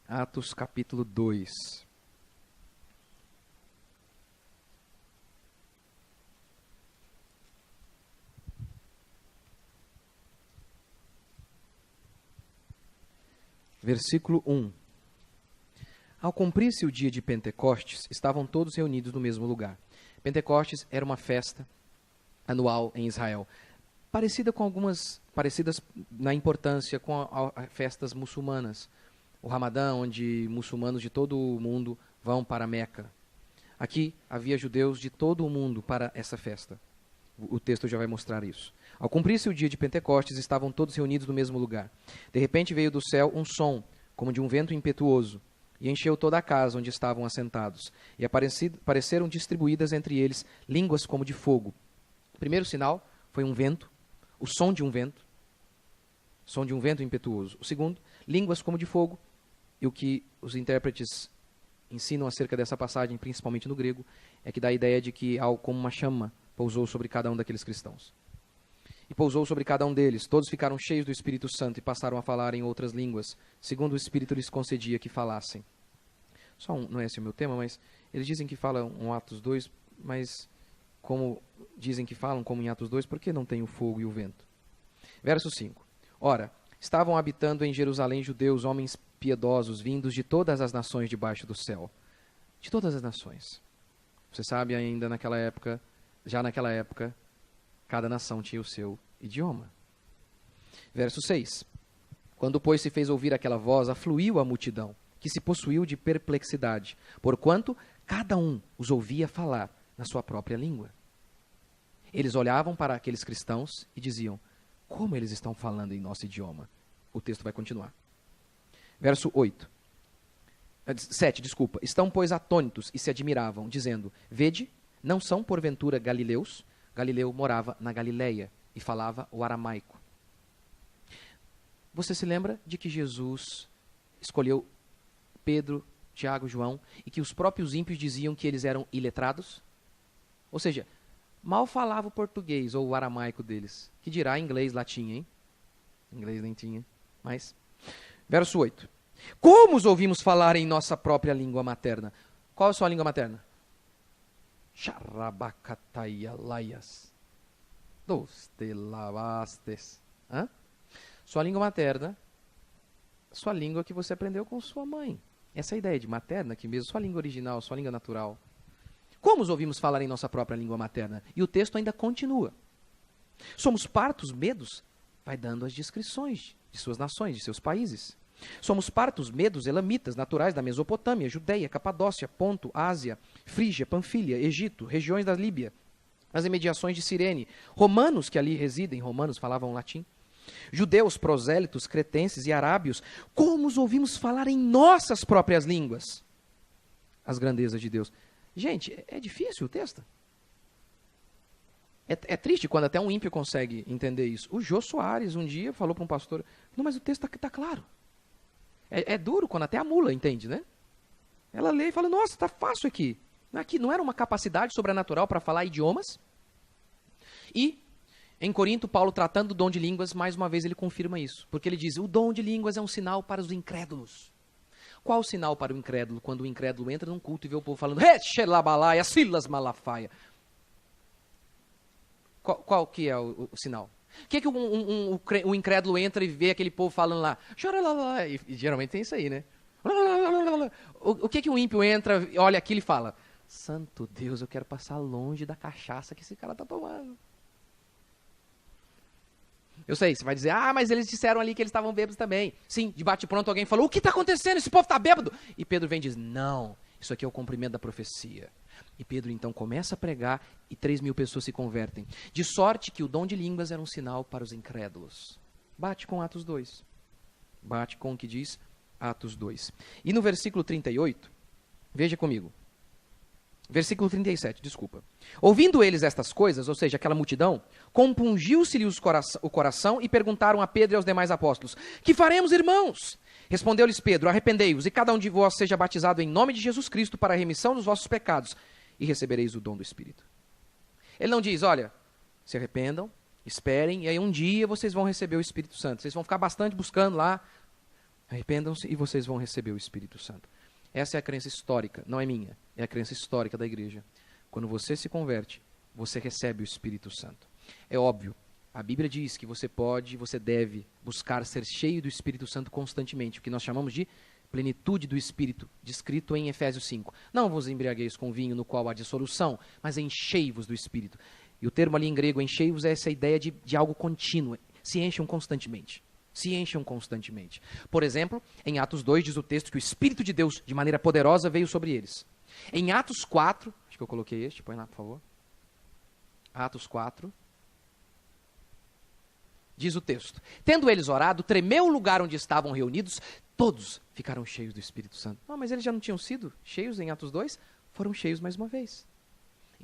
Atos capítulo 2. Versículo 1. Ao cumprir-se o dia de Pentecostes, estavam todos reunidos no mesmo lugar. Pentecostes era uma festa anual em Israel, parecidas na importância com as festas muçulmanas. O Ramadã, onde muçulmanos de todo o mundo vão para Meca. Aqui havia judeus de todo o mundo para essa festa. O texto já vai mostrar isso. Ao cumprir-se o dia de Pentecostes, estavam todos reunidos no mesmo lugar. De repente veio do céu um som, como de um vento impetuoso, e encheu toda a casa onde estavam assentados. E apareceram distribuídas entre eles línguas como de fogo. O primeiro sinal foi um vento, o som de um vento impetuoso. O segundo, línguas como de fogo. E o que os intérpretes ensinam acerca dessa passagem, principalmente no grego, é que dá a ideia de que algo como uma chama pousou sobre cada um daqueles cristãos. E pousou sobre cada um deles. Todos ficaram cheios do Espírito Santo e passaram a falar em outras línguas, segundo o Espírito lhes concedia que falassem. Não é esse o meu tema, mas eles dizem que falam em Atos 2, mas como dizem que falam como em Atos 2, por que não tem o fogo e o vento? Verso 5. Ora, estavam habitando em Jerusalém judeus, homens piedosos, vindos de todas as nações debaixo do céu. De todas as nações. Você sabe ainda já naquela época, cada nação tinha o seu idioma. Verso 6. Quando, pois, se fez ouvir aquela voz, afluiu a multidão, que se possuiu de perplexidade, porquanto cada um os ouvia falar na sua própria língua. Eles olhavam para aqueles cristãos e diziam, como eles estão falando em nosso idioma? O texto vai continuar. Verso 7. Estão, pois, atônitos e se admiravam, dizendo, vede, não são porventura galileus? Galileu morava na Galileia e falava o aramaico. Você se lembra de que Jesus escolheu Pedro, Tiago, João, e que os próprios ímpios diziam que eles eram iletrados? Ou seja, mal falava o português ou o aramaico deles. Que dirá inglês, latim, hein? Inglês nem tinha, mas... Verso 8. Como os ouvimos falar em nossa própria língua materna? Qual é a sua língua materna? Charabacataialaias. Dos telavastes. Sua língua materna, sua língua que você aprendeu com sua mãe. Essa é a ideia de materna aqui mesmo, sua língua original, sua língua natural. Como os ouvimos falar em nossa própria língua materna? E o texto ainda continua. Somos partos, medos, vai dando as descrições de suas nações, de seus países. Somos partos, medos, elamitas, naturais da Mesopotâmia, Judeia, Capadócia, Ponto, Ásia, Frígia, Panfilha, Egito, regiões da Líbia, as imediações de Cirene, romanos que ali residem, romanos falavam latim, judeus, prosélitos, cretenses e arábios, como os ouvimos falar em nossas próprias línguas? As grandezas de Deus. Gente, é difícil o texto. É triste quando até um ímpio consegue entender isso. O Jô Soares um dia falou para um pastor, não, mas o texto está claro. É duro quando até a mula entende, né? Ela lê e fala, nossa, está fácil aqui. Aqui não era uma capacidade sobrenatural para falar idiomas? E, em Corinto, Paulo tratando do dom de línguas, mais uma vez ele confirma isso. Porque ele diz, o dom de línguas é um sinal para os incrédulos. Qual o sinal para o incrédulo? Quando o incrédulo entra num culto e vê o povo falando, Hechelabalaia, Silas Malafaia. Qual que é o sinal? O que o incrédulo entra e vê aquele povo falando lá? E geralmente tem isso aí, né? O que o ímpio entra, olha aquilo e fala, santo Deus, eu quero passar longe da cachaça que esse cara está tomando. Eu sei, você vai dizer, mas eles disseram ali que eles estavam bêbados também. Sim, de bate-pronto alguém falou, o que está acontecendo? Esse povo está bêbado. E Pedro vem e diz, não, isso aqui é o cumprimento da profecia. E Pedro então começa a pregar e 3.000 pessoas se convertem. De sorte que o dom de línguas era um sinal para os incrédulos. Bate com Atos 2. Bate com o que diz Atos 2. E no versículo 38, veja comigo. Versículo 37, desculpa. Ouvindo eles estas coisas, ou seja, aquela multidão, compungiu-se-lhe o coração e perguntaram a Pedro e aos demais apóstolos, que faremos, irmãos? Respondeu-lhes Pedro, arrependei-vos e cada um de vós seja batizado em nome de Jesus Cristo para a remissão dos vossos pecados e recebereis o dom do Espírito. Ele não diz, olha, se arrependam, esperem e aí um dia vocês vão receber o Espírito Santo. Vocês vão ficar bastante buscando lá, arrependam-se e vocês vão receber o Espírito Santo. Essa é a crença histórica, não é minha, é a crença histórica da igreja. Quando você se converte, você recebe o Espírito Santo. É óbvio, a Bíblia diz que você pode, você deve buscar ser cheio do Espírito Santo constantemente, o que nós chamamos de plenitude do Espírito, descrito em Efésios 5. Não vos embriagueis com vinho no qual há dissolução, mas enchei-vos do Espírito. E o termo ali em grego, enchei-vos, é essa ideia de algo contínuo, se enchem constantemente. Se enchem constantemente. Por exemplo, em Atos 2 diz o texto que o Espírito de Deus, de maneira poderosa, veio sobre eles. Em Atos 4, acho que eu coloquei este, põe lá, por favor. Atos 4. Diz o texto, tendo eles orado, tremeu o lugar onde estavam reunidos, todos ficaram cheios do Espírito Santo. Não, mas eles já não tinham sido cheios em Atos 2? Foram cheios mais uma vez.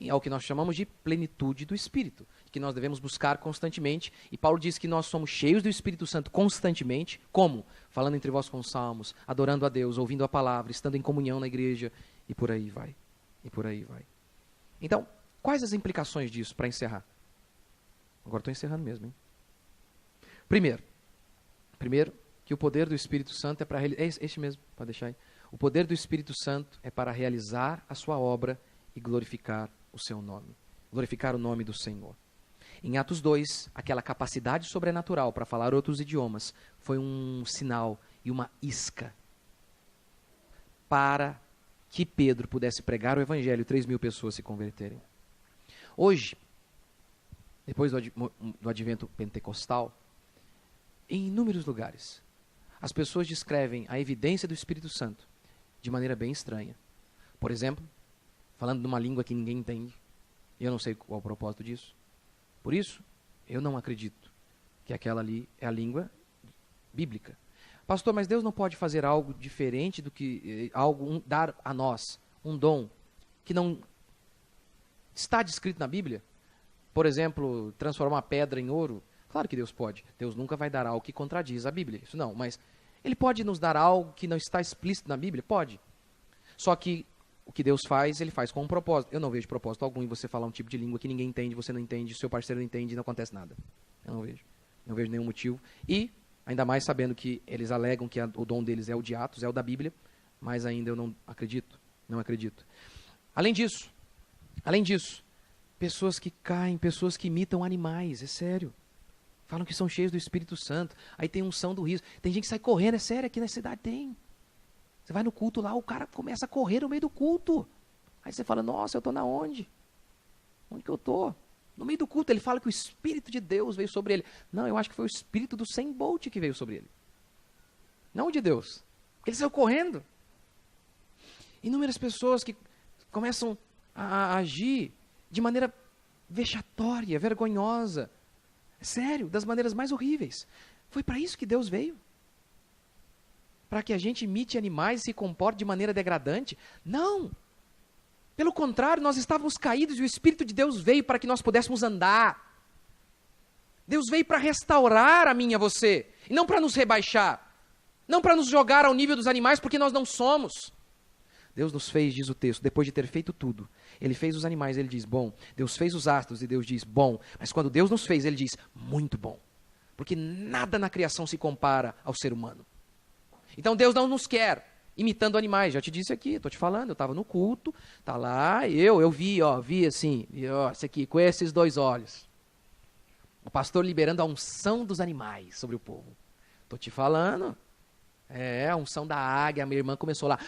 É o que nós chamamos de plenitude do Espírito, que nós devemos buscar constantemente. E Paulo diz que nós somos cheios do Espírito Santo constantemente. Como? Falando entre vós com salmos, adorando a Deus, ouvindo a palavra, estando em comunhão na igreja, e por aí vai. E por aí vai. Então, quais as implicações disso para encerrar? Agora estou encerrando mesmo, hein? Primeiro, que o poder do Espírito Santo é para... este mesmo, pode deixar aí. O poder do Espírito Santo é para realizar a sua obra e glorificar o seu nome. Glorificar o nome do Senhor. Em Atos 2, aquela capacidade sobrenatural para falar outros idiomas foi um sinal e uma isca para que Pedro pudesse pregar o Evangelho e 3.000 pessoas se converterem. Hoje, depois do advento pentecostal, em inúmeros lugares, as pessoas descrevem a evidência do Espírito Santo de maneira bem estranha. Por exemplo, falando numa língua que ninguém entende, e eu não sei qual é o propósito disso. Por isso, eu não acredito que aquela ali é a língua bíblica. Pastor, mas Deus não pode fazer algo diferente do que dar a nós um dom que não está descrito na Bíblia? Por exemplo, transformar a pedra em ouro? Claro que Deus pode. Deus nunca vai dar algo que contradiz a Bíblia. Isso não, mas Ele pode nos dar algo que não está explícito na Bíblia? Pode. Só que o que Deus faz, ele faz com um propósito. Eu não vejo propósito algum em você falar um tipo de língua que ninguém entende, você não entende, seu parceiro não entende e não acontece nada. Eu não vejo. Não vejo nenhum motivo. E, ainda mais sabendo que eles alegam que o dom deles é o de Atos, é o da Bíblia, mas ainda eu não acredito. Não acredito. Além disso, pessoas que caem, pessoas que imitam animais, é sério. Falam que são cheios do Espírito Santo. Aí tem unção do riso. Tem gente que sai correndo, é sério, aqui na cidade tem. Você vai no culto lá, o cara começa a correr no meio do culto. Aí você fala, nossa, eu estou na onde? Onde que eu estou? No meio do culto, ele fala que o Espírito de Deus veio sobre ele. Não, eu acho que foi o Espírito do Usain Bolt que veio sobre ele. Não o de Deus. Porque ele saiu correndo. Inúmeras pessoas que começam a agir de maneira vexatória, vergonhosa. É sério, das maneiras mais horríveis. Foi para isso que Deus veio? Para que a gente imite animais e se comporte de maneira degradante? Não! Pelo contrário, nós estávamos caídos e o Espírito de Deus veio para que nós pudéssemos andar. Deus veio para restaurar a mim e a você, e não para nos rebaixar. Não para nos jogar ao nível dos animais, porque nós não somos. Deus nos fez, diz o texto, depois de ter feito tudo. Ele fez os animais, ele diz, bom. Deus fez os astros e Deus diz, bom. Mas quando Deus nos fez, ele diz, muito bom. Porque nada na criação se compara ao ser humano. Então Deus não nos quer imitando animais. Já te disse aqui, estou te falando, eu estava no culto, tá lá, eu vi assim, esse aqui, com esses 2 olhos. O pastor liberando a unção dos animais sobre o povo. Estou te falando. A unção da águia, a minha irmã começou lá.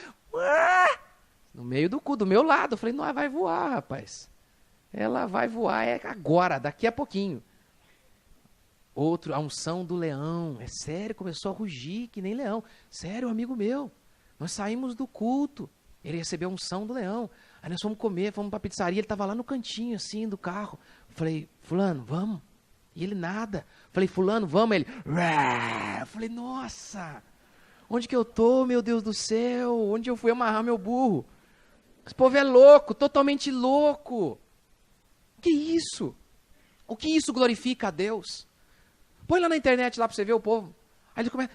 No meio do culto, do meu lado. Eu falei, não, ela vai voar, rapaz. Ela vai voar agora, daqui a pouquinho. Outro, a unção do leão. É sério, começou a rugir que nem leão. Sério, amigo meu. Nós saímos do culto. Ele recebeu a unção do leão. Aí nós fomos comer, fomos para a pizzaria. Ele estava lá no cantinho, assim, do carro. Eu falei, fulano, vamos. E ele nada. Eu falei, fulano, vamos. Ele, eu falei, nossa. Onde que eu tô, meu Deus do céu? Onde eu fui amarrar meu burro? Esse povo é louco, totalmente louco. O que é isso? O que isso glorifica a Deus? Põe lá na internet lá para você ver o povo. Aí ele começa,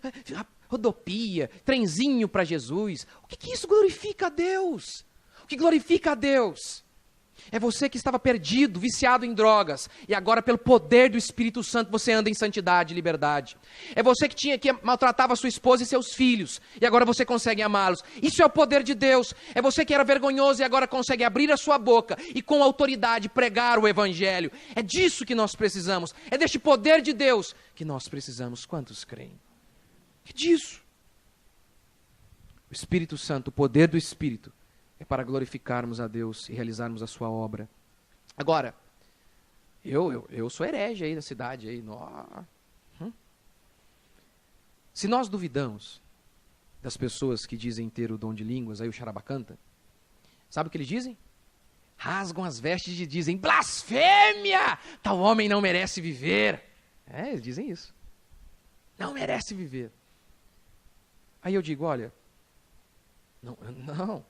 rodopia, trenzinho para Jesus. O que isso glorifica a Deus? O que glorifica a Deus? É você que estava perdido, viciado em drogas, e agora pelo poder do Espírito Santo você anda em santidade e liberdade. É você que maltratava sua esposa e seus filhos, e agora você consegue amá-los. Isso é o poder de Deus. É você que era vergonhoso e agora consegue abrir a sua boca e com autoridade pregar o Evangelho. É disso que nós precisamos. É deste poder de Deus que nós precisamos. Quantos creem? É disso. O Espírito Santo, o poder do Espírito, é para glorificarmos a Deus e realizarmos a sua obra. Agora, eu sou herege aí da cidade. Aí, Se nós duvidamos das pessoas que dizem ter o dom de línguas, aí o Charabacanta, sabe o que eles dizem? Rasgam as vestes e dizem, blasfêmia! Tal homem não merece viver. Eles dizem isso. Não merece viver. Aí eu digo, olha, não.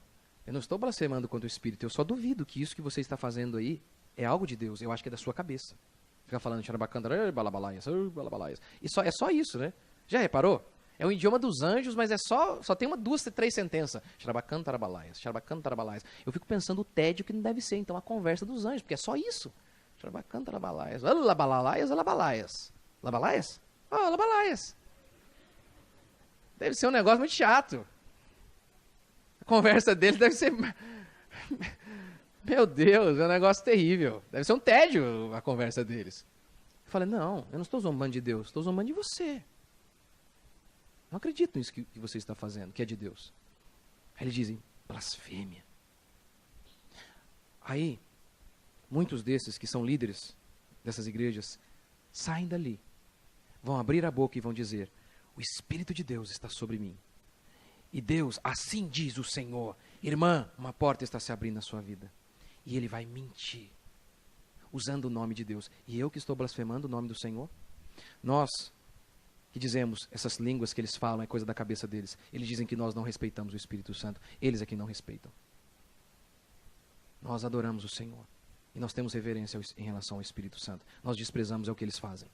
Eu não estou blasfemando contra o Espírito, eu só duvido que isso que você está fazendo aí é algo de Deus, eu acho que é da sua cabeça. Fica falando Xarabacanda, balabalaias. É só isso, né? Já reparou? É o idioma dos anjos, mas só tem 2, 3 sentenças. Xarabacanda, tarabalaias, Xarabacanda, tarabalaias. Eu fico pensando o tédio que não deve ser, então, a conversa dos anjos, porque é só isso. Xarabacanda, tarabalaias, labalaias, labalaias. Labalaias? Labalaias. Deve ser um negócio muito chato. A conversa deles deve ser... Meu Deus, é um negócio terrível. Deve ser um tédio a conversa deles. Eu falei, não, eu não estou zombando de Deus, estou zombando de você. Não acredito nisso que você está fazendo, que é de Deus. Aí eles dizem, blasfêmia. Aí, muitos desses que são líderes dessas igrejas, saem dali, vão abrir a boca e vão dizer, o Espírito de Deus está sobre mim. E Deus, assim diz o Senhor, irmã, uma porta está se abrindo na sua vida. E ele vai mentir, usando o nome de Deus. E eu que estou blasfemando o nome do Senhor? Nós que dizemos, essas línguas que eles falam é coisa da cabeça deles. Eles dizem que nós não respeitamos o Espírito Santo. Eles é que não respeitam. Nós adoramos o Senhor. E nós temos reverência em relação ao Espírito Santo. Nós desprezamos o que eles fazem.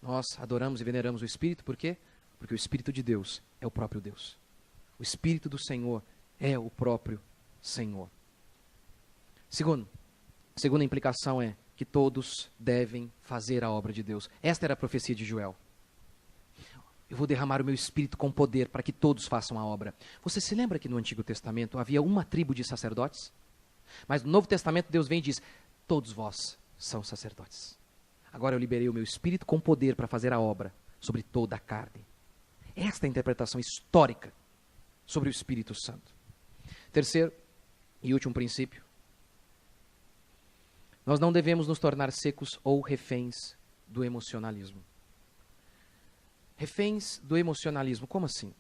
Nós adoramos e veneramos o Espírito, por quê? Porque o Espírito de Deus é o próprio Deus. O Espírito do Senhor é o próprio Senhor. Segunda implicação é que todos devem fazer a obra de Deus. Esta era a profecia de Joel. Eu vou derramar o meu espírito com poder para que todos façam a obra. Você se lembra que no Antigo Testamento havia uma tribo de sacerdotes? Mas no Novo Testamento Deus vem e diz, todos vós são sacerdotes. Agora eu liberei o meu espírito com poder para fazer a obra sobre toda a carne. Esta é a interpretação histórica sobre o Espírito Santo. Terceiro e último princípio. Nós não devemos nos tornar secos ou reféns do emocionalismo. Reféns do emocionalismo, como assim?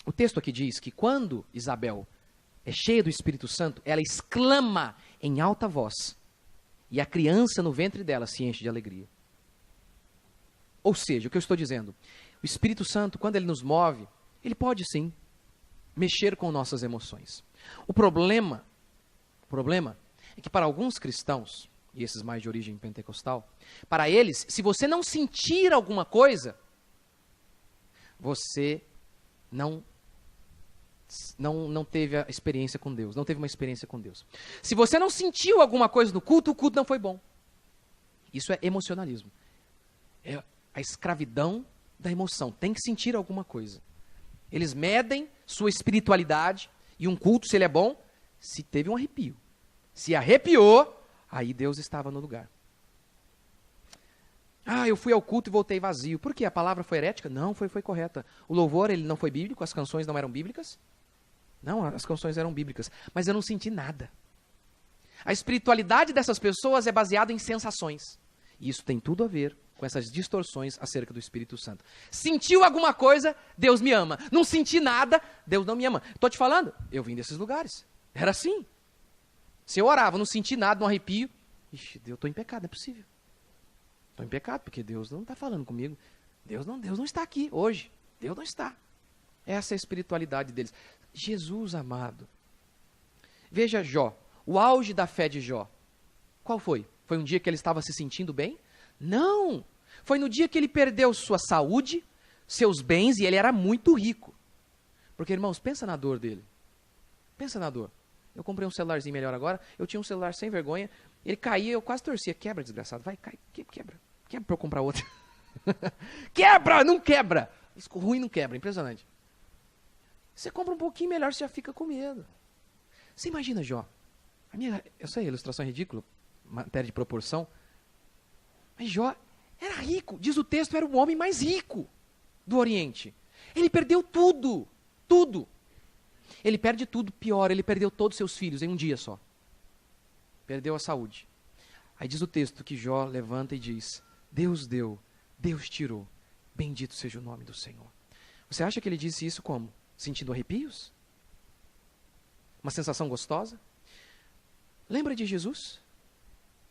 O texto aqui diz que quando Isabel é cheia do Espírito Santo, ela exclama em alta voz, e a criança no ventre dela se enche de alegria. Ou seja, o que eu estou dizendo? O Espírito Santo, quando ele nos move, ele pode sim mexer com nossas emoções. O problema é que para alguns cristãos, e esses mais de origem pentecostal, para eles, se você não sentir alguma coisa, você não teve a experiência com Deus, não teve uma experiência com Deus. Se você não sentiu alguma coisa no culto, o culto não foi bom. Isso é emocionalismo. É a escravidão da emoção. Tem que sentir alguma coisa. Eles medem sua espiritualidade e um culto, se ele é bom, se teve um arrepio. Se arrepiou, aí Deus estava no lugar. Eu fui ao culto e voltei vazio. Por quê? A palavra foi herética? Não, foi correta. O louvor, ele não foi bíblico, as canções não eram bíblicas? Não, as canções eram bíblicas. Mas eu não senti nada. A espiritualidade dessas pessoas é baseada em sensações. E isso tem tudo a ver com essas distorções acerca do Espírito Santo. Sentiu alguma coisa, Deus me ama. Não senti nada, Deus não me ama. Estou te falando, eu vim desses lugares. Era assim. Se eu orava, não senti nada, não arrepio. Ixi, eu estou em pecado, não é possível. Estou em pecado, porque Deus não está falando comigo. Deus não está aqui hoje. Deus não está. Essa é a espiritualidade deles. Jesus amado. Veja Jó, o auge da fé de Jó. Qual foi? Foi um dia que ele estava se sentindo bem? Não! Foi no dia que ele perdeu sua saúde, seus bens, e ele era muito rico. Porque, irmãos, pensa na dor dele. Pensa na dor. Eu comprei um celularzinho melhor agora, eu tinha um celular sem vergonha, ele caía, eu quase torcia. Quebra, desgraçado. Vai, cai, quebra. Quebra para eu comprar outro. Quebra, não quebra. Isso ruim não quebra, impressionante. Você compra um pouquinho melhor, você já fica com medo. Você imagina, Jó. Eu sei, a ilustração é ridícula, matéria de proporção. Mas Jó era rico. Diz o texto, era o homem mais rico do Oriente. Ele perdeu tudo. Tudo. Ele perde tudo, pior, ele perdeu todos os seus filhos em um dia só. Perdeu a saúde. Aí diz o texto que Jó levanta e diz, Deus deu, Deus tirou, bendito seja o nome do Senhor. Você acha que ele disse isso como? Sentindo arrepios? Uma sensação gostosa? Lembra de Jesus?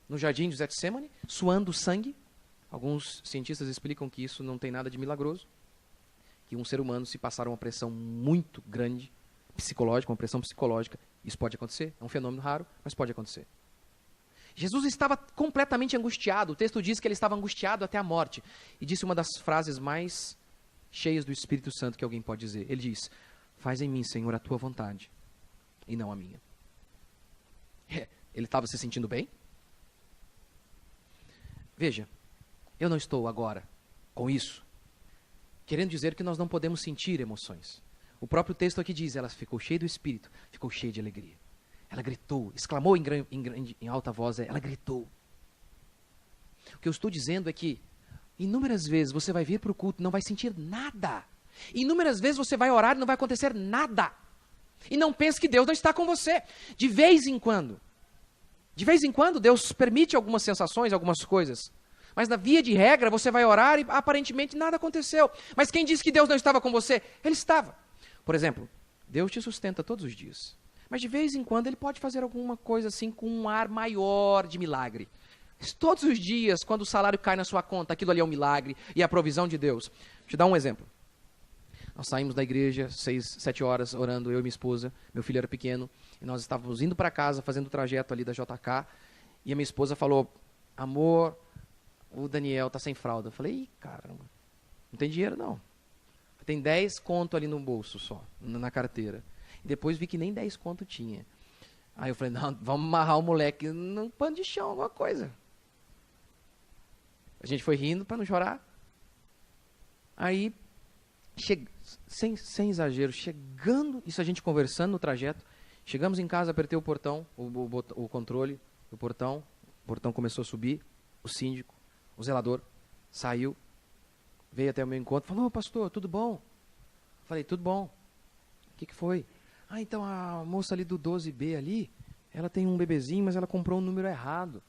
No jardim de Getsemane, suando sangue? Alguns cientistas explicam que isso não tem nada de milagroso. Que um ser humano, se passar uma pressão muito grande, psicológica, uma pressão psicológica, isso pode acontecer. É um fenômeno raro, mas pode acontecer. Jesus estava completamente angustiado. O texto diz que ele estava angustiado até a morte. E disse uma das frases mais cheias do Espírito Santo que alguém pode dizer. Ele diz, faz em mim, Senhor, a tua vontade, e não a minha. Ele estava se sentindo bem? Veja, eu não estou agora, com isso, querendo dizer que nós não podemos sentir emoções. O próprio texto aqui diz, ela ficou cheia do Espírito, ficou cheia de alegria. Ela gritou, exclamou em alta voz, ela gritou. O que eu estou dizendo é que, inúmeras vezes você vai vir para o culto e não vai sentir nada. Inúmeras vezes você vai orar e não vai acontecer nada. E não pense que Deus não está com você. De vez em quando, Deus permite algumas sensações, algumas coisas. Mas na via de regra, você vai orar e aparentemente nada aconteceu. Mas quem disse que Deus não estava com você? Ele estava. Por exemplo, Deus te sustenta todos os dias. Mas de vez em quando ele pode fazer alguma coisa assim com um ar maior de milagre. Mas todos os dias, quando o salário cai na sua conta, aquilo ali é um milagre e a provisão de Deus. Deixa eu te dar um exemplo. Nós saímos da igreja 6, 7 horas orando, eu e minha esposa, meu filho era pequeno, e nós estávamos indo para casa, fazendo o trajeto ali da JK, e a minha esposa falou, amor, o Daniel tá sem fralda. Eu falei, ih, caramba, não tem dinheiro não. Tem 10 conto ali no bolso só, na carteira. E depois vi que nem 10 conto tinha. Aí eu falei, não, vamos amarrar o moleque num pano de chão, alguma coisa. A gente foi rindo para não chorar. Aí, sem exagero, chegando, isso a gente conversando no trajeto, chegamos em casa, apertei o portão, o controle do portão, o portão começou a subir, o síndico, o zelador, saiu, veio até o meu encontro, falou, pastor, tudo bom? Falei, tudo bom. O que foi? Ah, então a moça ali do 12B ali, ela tem um bebezinho, mas ela comprou um número errado,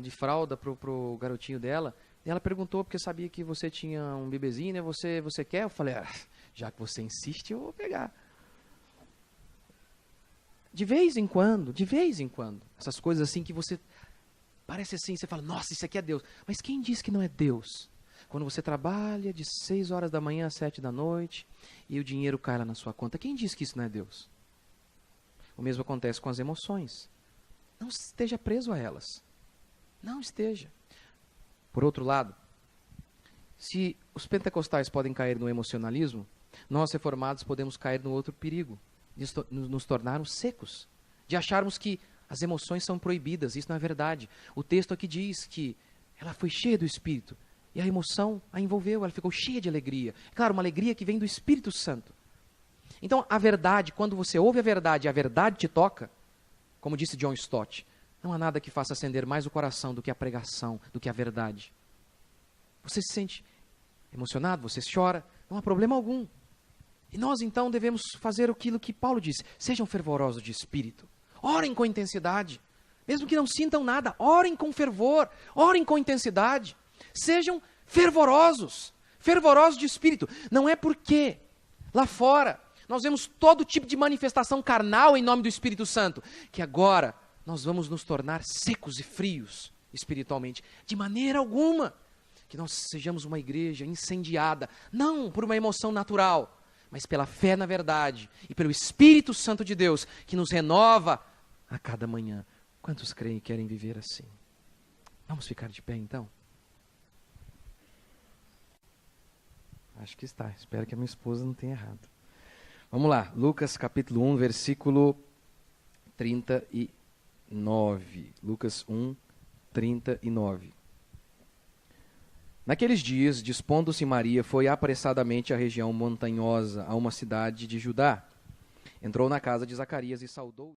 de fralda pro garotinho dela. E ela perguntou, porque sabia que você tinha um bebezinho, né? Você quer? Eu falei, já que você insiste, eu vou pegar. De vez em quando, essas coisas assim que você, parece assim, você fala, nossa, isso aqui é Deus. Mas quem diz que não é Deus? Quando você trabalha de 6 horas da manhã às 7 da noite e o dinheiro cai lá na sua conta, quem diz que isso não é Deus? O mesmo acontece com as emoções. Não esteja preso a elas. Não esteja. Por outro lado, se os pentecostais podem cair no emocionalismo, nós reformados podemos cair no outro perigo, de nos tornarmos secos, de acharmos que as emoções são proibidas. Isso não é verdade. O texto aqui diz que ela foi cheia do Espírito e a emoção a envolveu, ela ficou cheia de alegria. Claro, uma alegria que vem do Espírito Santo. Então, a verdade, quando você ouve a verdade e a verdade te toca, como disse John Stott, não há nada que faça acender mais o coração do que a pregação, do que a verdade. Você se sente emocionado, você chora, não há problema algum. E nós então devemos fazer aquilo que Paulo disse, sejam fervorosos de espírito, orem com intensidade, mesmo que não sintam nada, orem com fervor, orem com intensidade, sejam fervorosos de espírito. Não é porque lá fora nós vemos todo tipo de manifestação carnal em nome do Espírito Santo, que agora nós vamos nos tornar secos e frios espiritualmente. De maneira alguma. Que nós sejamos uma igreja incendiada, não por uma emoção natural, mas pela fé na verdade e pelo Espírito Santo de Deus, que nos renova a cada manhã. Quantos creem e querem viver assim? Vamos ficar de pé então? Acho que está. Espero que a minha esposa não tenha errado. Vamos lá. Lucas capítulo 1, versículo 39. Lucas 1, 39. Naqueles dias, dispondo-se Maria, foi apressadamente à região montanhosa, a uma cidade de Judá. Entrou na casa de Zacarias e saudou